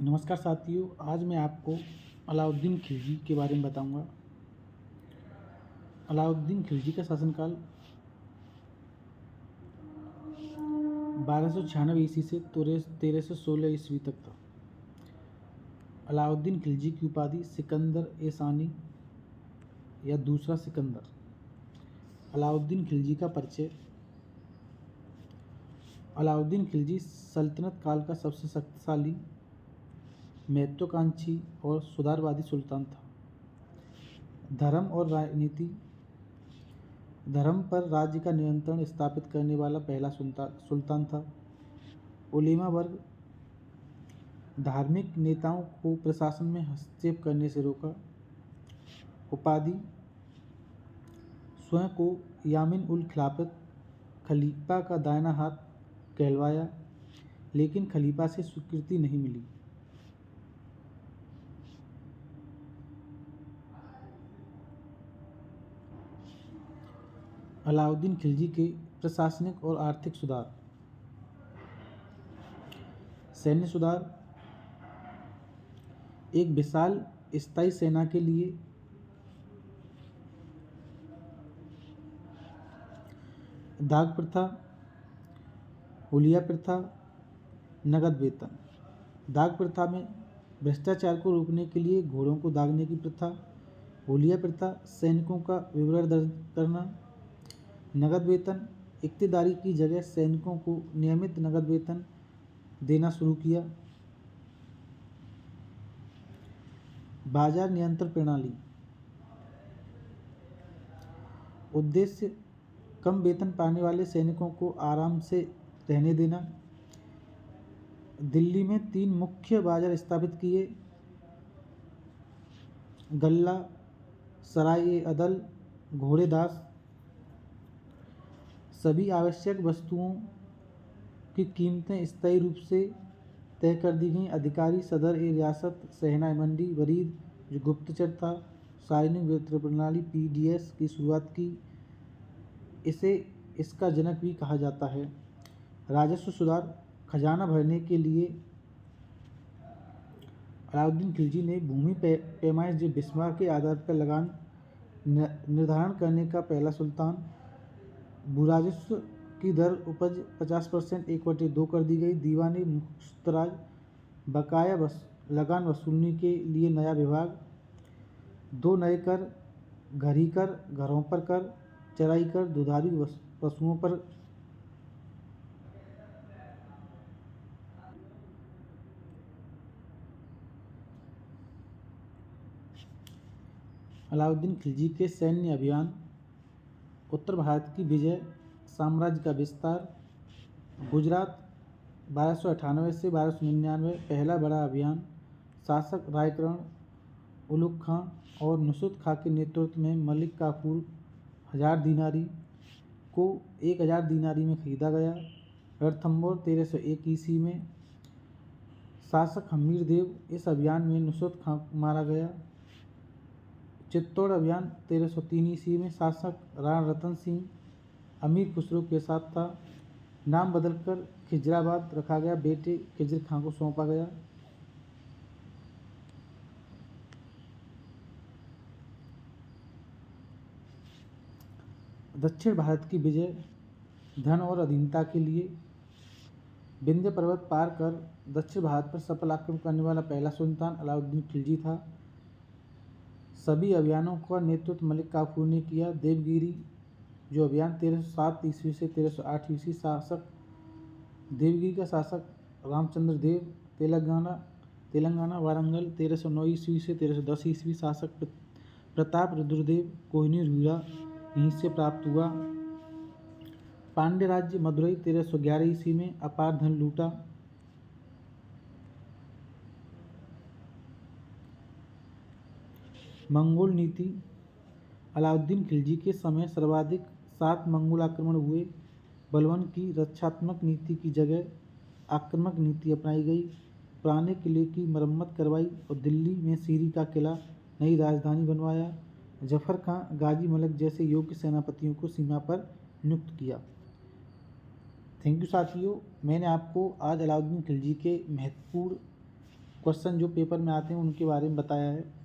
नमस्कार साथियों, आज मैं आपको अलाउद्दीन खिलजी के बारे में बताऊंगा। अलाउद्दीन खिलजी का शासनकाल 1296 ईस्वी से 1316 ईस्वी तक था। अलाउद्दीन खिलजी की उपाधि सिकंदर-ए-सानी या दूसरा सिकंदर। अलाउद्दीन खिलजी का परिचय। अलाउद्दीन खिलजी सल्तनत काल का सबसे शक्तिशाली, महत्वाकांक्षी और सुधारवादी सुल्तान था। धर्म और राजनीति। धर्म पर राज्य का नियंत्रण स्थापित करने वाला पहला सुल्तान था। उलेमा वर्ग, धार्मिक नेताओं को प्रशासन में हस्तक्षेप करने से रोका। उपाधि, स्वयं को यामीन उल खिलाफत, खलीफा का दाहिना हाथ कहलवाया, लेकिन खलीफा से स्वीकृति नहीं मिली। अलाउद्दीन खिलजी के प्रशासनिक और आर्थिक सुधार। सैन्य सुधार। एक विशाल स्थायी सेना के लिए दाग प्रथा, हुलिया प्रथा, नगद वेतन। दाग प्रथा में भ्रष्टाचार को रोकने के लिए घोड़ों को दागने की प्रथा। हुलिया प्रथा, सैनिकों का विवरण दर्ज करना। नगद वेतन, इक्तदारी की जगह सैनिकों को नियमित नगद वेतन देना शुरू किया। बाजार नियंत्रण प्रणाली। उद्देश्य, कम वेतन पाने वाले सैनिकों को आराम से रहने देना। दिल्ली में 3 मुख्य बाजार स्थापित किए: गल्ला, सराय-ए-अदल, घोड़ेदास। सभी आवश्यक वस्तुओं की कीमतें स्थायी रूप से तय कर दी गईं। अधिकारी सदर-ए-रियासत, शहनाई मंडी, वरीद, जो गुप्तचर था, सार्वजनिक वितरण प्रणाली (पीडीएस) की शुरुआत की। इसे इसका जनक भी कहा जाता है। राजस्व सुधार। खजाना भरने के लिए अलाउद्दीन खिलजी ने भूमि पैमाइश बिस्मार के आधार पर लगान निर्धारण करने का पहला सुल्तान। भूराजस्व की दर उपज 50% 1/2 कर दी गई। दीवानी मुश्तराज, बकाया लगान वसूलने के लिए नया विभाग। 2 नए कर: घरी कर, घरों पर कर, चराई कर, दुधारू पशुओं पर। अलाउद्दीन खिलजी के सैन्य अभियान। उत्तर भारत की विजय, साम्राज्य का विस्तार। गुजरात 1298 से 1299 पहला बड़ा अभियान। शासक रायकरण, उलुग खां और नुसरत खां के नेतृत्व में मलिक काफूर 1000 दीनारी को 1000 दीनारी में खरीदा गया। रणथंभौर 1301 ईस्वी में। शासक हमीर देव, इस अभियान में नुसरत खां मारा गया। चित्तौड़ अभियान 1303 ईस्वी में। शासक राणा रतन सिंह अमीर खुसरो के साथ था। नाम बदलकर खिजराबाद रखा गया, बेटे खिजर खां को सौंपा गया। दक्षिण भारत की विजय, धन और अधीनता के लिए। विंध्य पर्वत पार कर दक्षिण भारत पर सफल आक्रमण करने वाला पहला सुल्तान अलाउद्दीन खिलजी था। सभी अभियानों का नेतृत्व मलिक काफूर ने किया। देवगिरी, जो अभियान 1307 ईस्वी से 1308 ईस्वी। शासक देवगिरी का शासक रामचंद्र देव। तेलंगाना वारंगल 1309 ईस्वी से 1310 ईस्वी। शासक प्रताप रुद्रदेव, कोहिनूर हीरा यहीं से प्राप्त हुआ। पांड्य राज्य मदुरई 1311 ईस्वी में। अपार धन लूटा। मंगोल नीति। अलाउद्दीन खिलजी के समय सर्वाधिक 7 मंगोल आक्रमण हुए। बलवन की रक्षात्मक नीति की जगह आक्रामक नीति अपनाई गई। पुराने किले की मरम्मत करवाई और दिल्ली में सीरी का किला नई राजधानी बनवाया। जफर खां, गाजी मलिक जैसे योग्य सेनापतियों को सीमा पर नियुक्त किया। थैंक यू साथियों, मैंने आपको आज अलाउद्दीन खिलजी के महत्वपूर्ण क्वेश्चन जो पेपर में आते हैं उनके बारे में बताया है।